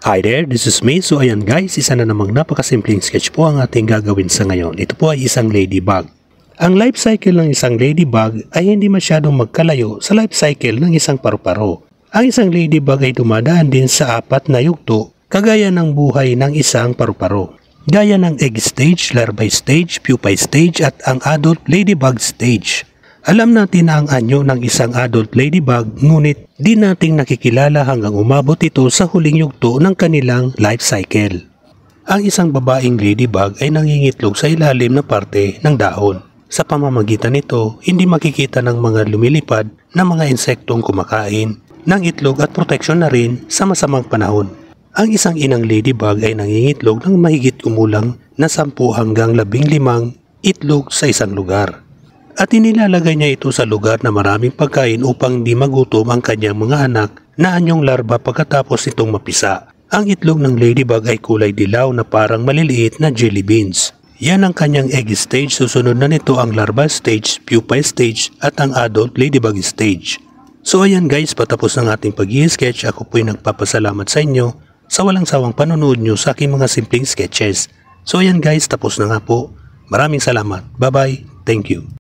Hi there, this is me. So ayan guys, isa na namang napakasimpleng sketch po ang ating gagawin sa ngayon. Ito po ay isang ladybug. Ang life cycle ng isang ladybug ay hindi masyadong magkalayo sa life cycle ng isang paru-paro. Ang isang ladybug ay dumadaan din sa 4 na yugto kagaya ng buhay ng isang paru-paro. Gaya ng egg stage, larvae stage, pupae stage at ang adult ladybug stage. Alam natin na ang anyo ng isang adult ladybug ngunit di nating nakikilala hanggang umabot ito sa huling yugto ng kanilang life cycle. Ang isang babaeng ladybug ay nangingitlog sa ilalim na parte ng dahon. Sa pamamagitan nito, hindi makikita ng mga lumilipad na mga insektong kumakain ng itlog at proteksyon na rin sa masamang panahon. Ang isang inang ladybug ay nangingitlog ng mahigit kumulang na 10 hanggang 15 itlog sa isang lugar. At inilalagay niya ito sa lugar na maraming pagkain upang di magutom ang kanyang mga anak na anyong larva pagkatapos itong mapisa. Ang itlog ng ladybug ay kulay dilaw na parang maliliit na jelly beans. Yan ang kanyang egg stage, susunod na nito ang larva stage, pupae stage at ang adult ladybug stage. So ayan guys, patapos ng ating pag-i-sketch. Ako po'y nagpapasalamat sa inyo sa walang sawang panonood nyo sa aking mga simpleng sketches. So ayan guys, tapos na nga po. Maraming salamat. Bye bye. Thank you.